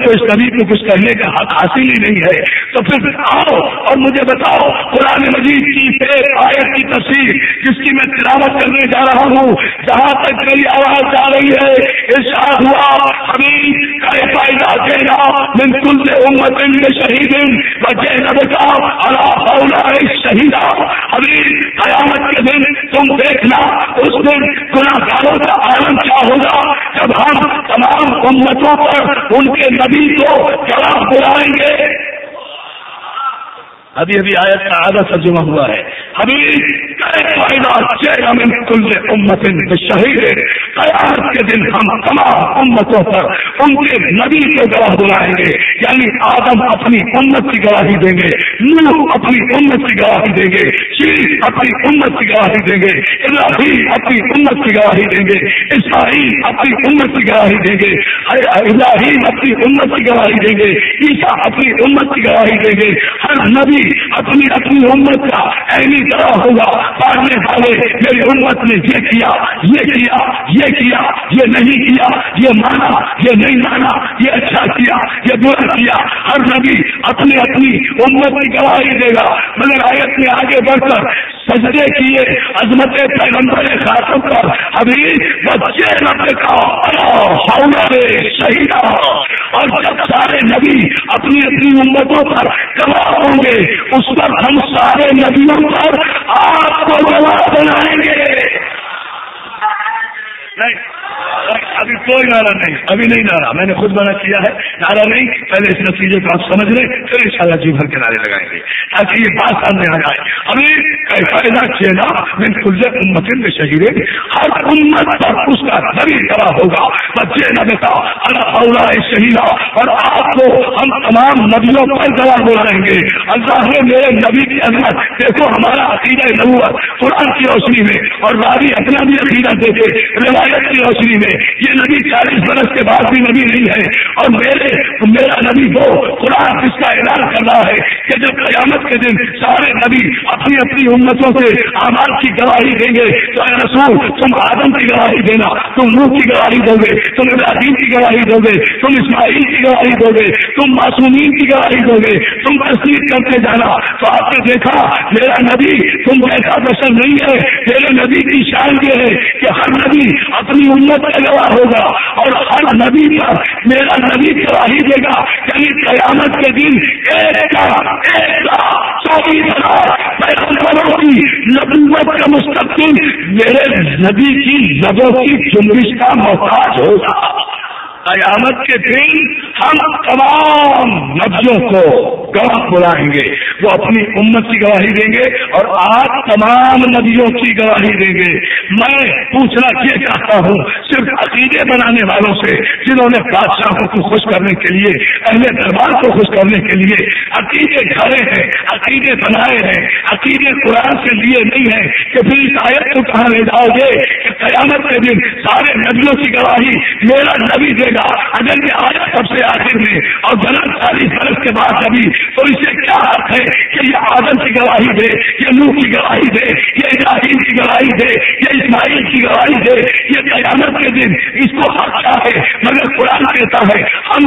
تو اس نبی کو کچھ کرنے کا حق حاصل ہی نہیں ہے. تو پھر آؤ اور مجھے بتاؤ قرآن مجید کی ایک آیت کی تفسیر جس کی میں تلاوت کرنے جا رہا ہوں, جہاں تک میری آواز جا رہی ہے ارشاد ہوا حبیب کا فائدہ دینا من کل امت شہید وجہ کا اللہ اولا شہیدہ. حبیب قیامت کے دن تم دیکھنا اس دن گناہگاروں کا عالم کیا ہوگا جب ہم تمام امتوں پر ان کے نبی کو گواہ بلائیں گے. ابھی آیت کا آدھا ترجمہ ہوا ہے. شہید قیامت کے دن ہم تمام امتوں پر ان کے نبی کو گواہ بلائیں گے. یعنی آدم اپنی امت کی گواہی دیں گے, نوح اپنی امت کی گواہی دیں گے, شیخ اپنی امت کی گواہی دیں گے, ابراہیم اپنی امت کی گواہی دیں گے, اسماعیل اپنی امت کی گواہی دیں گے, ابراہیم اپنی امت کی گواہی دیں گے, عیسیٰ اپنی امت کی گواہی دیں گے. ہر نبی اپنی امت کا عینی طرح ہوگا. پڑھنے والے میری امت نے یہ کیا, یہ کیا, یہ کیا, یہ نہیں کیا, یہ مانا, یہ نہیں مانا, یہ اچھا کیا, یہ برا کیا. ہر نبی اپنی امت کی گواہی دے گا. مگر آیت میں آگے بڑھ کر سجدے کیے عظمت پیغمبر خاتم پر حبیب بچے رب کا شہیدہ. اور جب سارے نبی اپنی امتوں پر گواہ ہوں گے اس پر ہم سارے نبیوں پر آپ کو گواہ بنائیں گے. نہیں ابھی کوئی نعرہ نہیں, ابھی نہیں نعرہ, میں نے خود منع کیا ہے نعرہ نہیں. پہلے اس نتیجے کو آپ سمجھ لیں پھر انشاءاللہ جی بھر کے نعرے لگائیں گے تاکہ یہ بات سامنے آ جائے. ابھی فائدہ کھیلا میں کل امت میں شہید ہر امت پر اس کا نبی گواہ ہوگا. بچے نبی کا اللہ شہیدہ. اور آپ کو ہم تمام نبیوں پر گواہ بلائیں گے. اللہ نے میرے نبی کی عظمت دیکھو, ہمارا عقیدہ نبوت قرآن کی روشنی میں اور راوی اپنا بھی عقیدہ دیکھے روایت کی روشنی میں. یہ نبی 40 برس کے بعد بھی نبی نہیں ہے. اور میرا نبی وہ قرآن اس کا اعلان کر رہا ہے کہ جب قیامت کے دن سارے نبی اپنی امتوں سے اعمال کی گواہی دیں گے تو اے رسول تم آدم کی گواہی دینا, تم نوح کی گواہی دو گے, تم ابراہیم کی گواہی دو گے, تم اسماعیل کی گواہی دو گے, تم معصومین کی گواہی دو گے, تم تصدیق کرتے جانا. تو آپ نے دیکھا میرا نبی تم جیسا بشر نہیں ہے. میرے نبی کی شان یہ ہے کہ ہر نبی اپنی امت کا گواہ ہوگا اور ہر نبی پر میرا نبی گواہی دے گا. یعنی قیامت کے دن 1,24,000 پیغمبروں کی نبوت کا مستقبل میرے نبی کی لبوں کی جنبش کا محتاج ہوگا. قیامت کے دن ہم تمام نبیوں کو گواہ بلائیں گے. وہ اپنی امت کی گواہی دیں گے اور آپ تمام نبیوں کی گواہی دیں گے. میں پوچھنا یہ چاہتا ہوں صرف عقیدے بنانے والوں سے جنہوں نے بادشاہوں کو خوش کرنے کے لیے, اہل دربار کو خوش کرنے کے لیے عقیدے گھڑے ہیں, عقیدے بنائے ہیں, عقیدے قرآن سے لیے نہیں ہیں کہ پھر اس آیت کو کہاں لے جاؤ گے کہ قیامت کے دن سارے نبیوں کی گواہی میرا نبی دے گا. اگر یہ آیت سب سے آخر میں اور جناب 40 برس کے بعد نبی تو اسے کیا حق ہے کہ یہ آدم کی گواہی دے, یہ نوح کی گواہی دے, یہ ابراہیم کی گواہی دے, یہ اسماعیل کی گواہی دے. یہ قیامت کے دن اس کو حق کیا ہے. مگر قرآن کہتا ہے ہم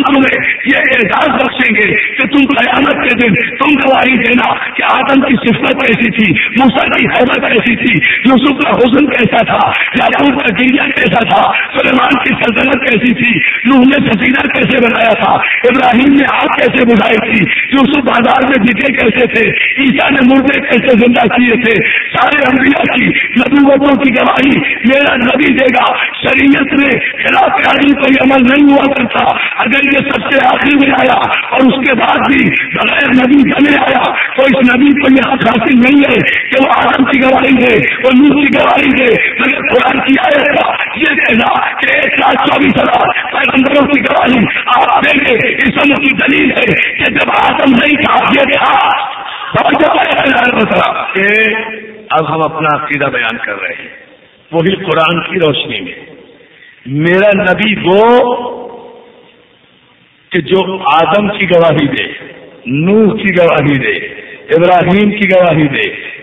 تمہیں یہ اعزاز بخشیں گے کہ تم قیامت کے دن تم گواہی دینا کہ آدم کی صفت کیسی تھی, موسیٰ کی حیبت کیسی تھی, یوسف کا حسن کیسا تھا, یعقوب کا گریہ کیسا تھا, سلیمان کی سلطنت کیسی تھی, نوح نے سفینہ کیسے بنایا تھا, ابراہیم نے آگ کیسے بجھائی تھی, یوسف بازار میں بکے کیسے تھے, عیسیٰ نے مردے کیسے زندہ کیے تھے. سارے انبیاء کی نبوتوں کی گواہی میرا نبی دے گا. شریعت میں خلاف ورزی کوئی عمل نہیں ہوا کرتا. اگر یہ سب سے آخر میں آیا اور اس کے بعد بھی بغیر نبی بنے آیا تو اس نبی کو یہ حق حاصل نہیں ہے کہ وہ آدم کی گواہی دے, وہ نوح کی گواہی دے. مگر قرآن کی آیت کا یہ کہنا کہ 1,24,000 پیغمبروں کی گواہی آپ دیں گے اس کی دلیل ہے کہ جب آدم نہیں تھا یہ تھا. اب ہم اپنا عقیدہ بیان کر رہے ہیں وہی قرآن کی روشنی میں. میرا نبی وہ کہ جو آدم کی گواہی دے, نوح کی گواہی دے, ابراہیم کی گواہی دے,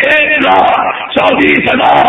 1,24,000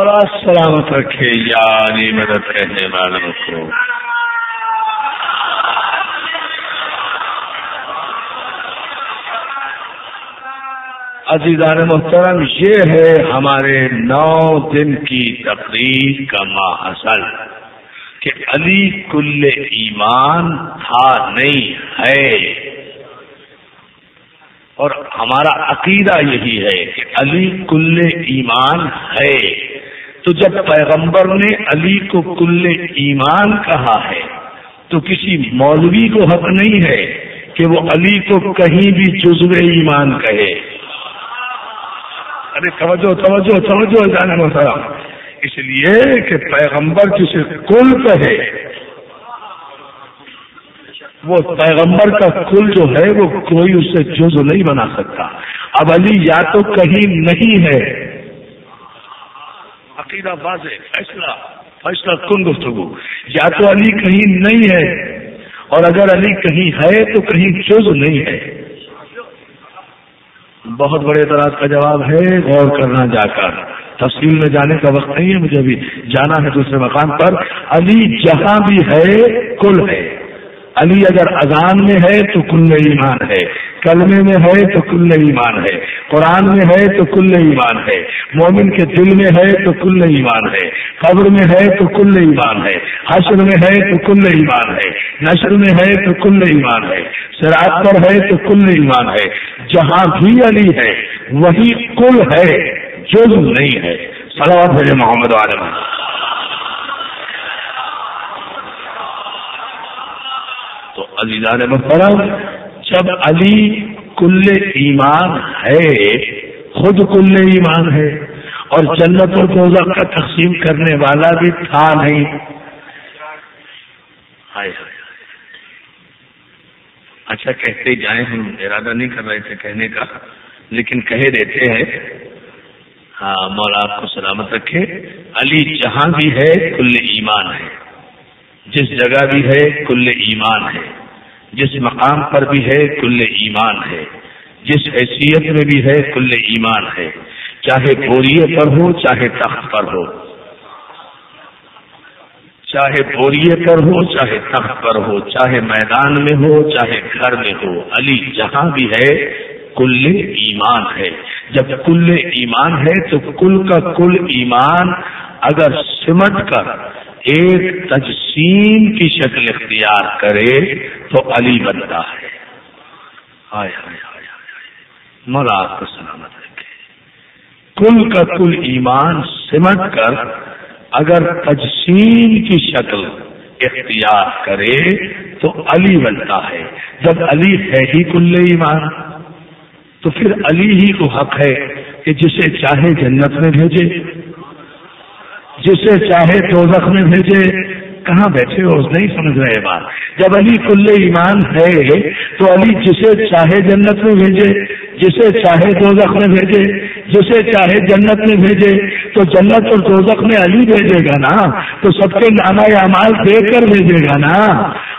مولا سلامت رکھے یعنی مدد کرنے والوں کو. عزیزان محترم، یہ ہے ہمارے 9 دن کی تقریر کا ماحصل کہ علی کل ایمان تھا نہیں ہے، اور ہمارا عقیدہ یہی ہے کہ علی کل ایمان ہے. تو جب پیغمبر نے علی کو کل ایمان کہا ہے تو کسی مولوی کو حق نہیں ہے کہ وہ علی کو کہیں بھی جزو ایمان کہے. ارے توجہ توجہ توجہ جانے محترم، اس لیے کہ پیغمبر جسے کل کہے وہ پیغمبر کا کل جو ہے وہ کوئی اس سے جزو نہیں بنا سکتا. اب علی یا تو کہیں نہیں ہے، عقیدہ واضح فیصلہ کن گفتگو، یا تو علی کہیں نہیں ہے، اور اگر علی کہیں ہے تو کہیں جزو نہیں ہے. بہت بڑے اعتراض کا جواب ہے، غور کرنا جا کر. تفصیل میں جانے کا وقت نہیں ہے، مجھے ابھی جانا ہے دوسرے مقام پر. علی جہاں بھی ہے کل ہے. علی اگر اذان میں ہے تو کل ایمان ہے، کلمے میں ہے تو کل ایمان ہے، قرآن میں ہے تو کل ایمان ہے، مومن کے دل میں ہے تو کل ایمان ہے، قبر میں ہے تو کل ایمان ہے، حشر میں ہے تو کل ایمان ہے، نشر میں ہے تو کل ایمان ہے، صراط پر ہے تو کل ایمان ہے. جہاں بھی علی ہے وہی کل ہے، جز نہیں ہے. صلوات بھیجے محمد عالم. تو عزیزان محترم، جب علی کل ایمان ہے، خود کل ایمان ہے، اور جنت و دوزخ کا تقسیم کرنے والا بھی تھا نہیں. اچھا کہتے جائیں، ہم ارادہ نہیں کر رہے تھے کہنے کا، لیکن کہہ دیتے ہیں. ہاں مولا آپ کو سلامت رکھے. علی جہاں بھی ہے کل ایمان ہے، جس جگہ بھی ہے کل ایمان ہے، جس مقام پر بھی ہے کل ایمان ہے، جس حیثیت میں بھی ہے کل ایمان ہے، چاہے بوریے پر ہو چاہے تخت پر ہو، چاہے بوریے پر ہو چاہے تخت پر ہو، چاہے میدان میں ہو چاہے گھر میں ہو. علی جہاں بھی ہے کل ایمان ہے. جب کل ایمان ہے تو کل کا کل ایمان اگر سمٹ کر ایک تجسیم کی شکل اختیار کرے تو علی بنتا ہے. ہائے ہائے ہائے ہائے، مولا آپ کو سلامت رکھے. کل کا کل ایمان سمٹ کر اگر تجسیم کی شکل اختیار کرے تو علی بنتا ہے. جب علی ہے ہی کل ایمان تو پھر علی ہی کو حق ہے کہ جسے چاہے جنت میں بھیجے، جسے چاہے دوزخ میں بھیجے. کہاں بیٹھے ہو، نہیں سمجھ رہے بات. جب علی کل ایمان ہے تو علی جسے چاہے جنت میں بھیجے، جسے چاہے دوزخ میں بھیجے، جسے چاہے جنت میں بھیجے. تو جنت اور دوزخ میں علی بھیجے گا نا، تو سب کے نامہ اعمال دیکھ کر بھیجے گا نا،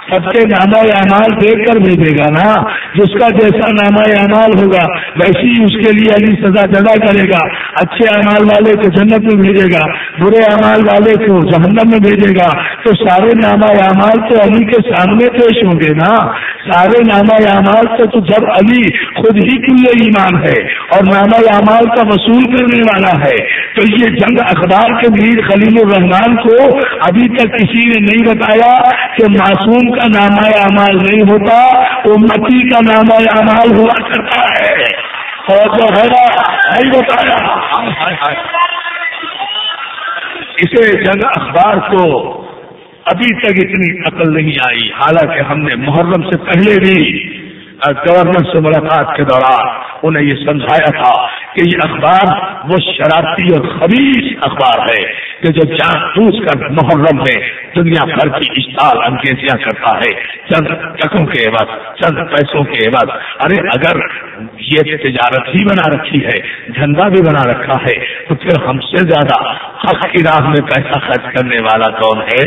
سب کے نامہ اعمال دیکھ کر بھیجے گا نا. جس کا جیسا نامہ اعمال ہوگا ویسی ہی اس کے لیے علی سزا جزا کرے گا. اچھے اعمال والے کو جنت میں بھیجے گا، برے اعمال والے کو جہنم میں بھیجے گا. تو سارے نامہ اعمال تو علی کے سامنے پیش ہوں گے نا، سارے نامہ اعمال تو جب علی خود ہی کل ایمان ہے اور نامہ اعمال کا وصول کرنے والا ہے. تو یہ جنگ اخبار کے میر خلیل الرحمان کو ابھی تک کسی نے نہیں بتایا کہ معصوم کا نامہ اعمال نہیں ہوتا، امتی کا نامہ اعمال ہوا کرتا ہے. اور جو ہے نہیں بتایا. اسے جنگ اخبار کو ابھی تک اتنی عقل نہیں آئی، حالانکہ ہم نے محرم سے پہلے بھی گورنر سے ملاقات کے دوران انہیں یہ سمجھایا تھا کہ یہ اخبار وہ شرارتی اور خبیث اخبار ہے کہ جو جان بوجھ کر محرم میں دنیا بھر کی اشتعال انگیزیاں کرتا ہے چند ٹکوں کے عوض، چند پیسوں کے عوض. ارے اگر یہ تجارت ہی بنا رکھی ہے، دھندا بھی بنا رکھا ہے، تو پھر ہم سے زیادہ حق کی راہ میں پیسہ خرچ کرنے والا کون ہے؟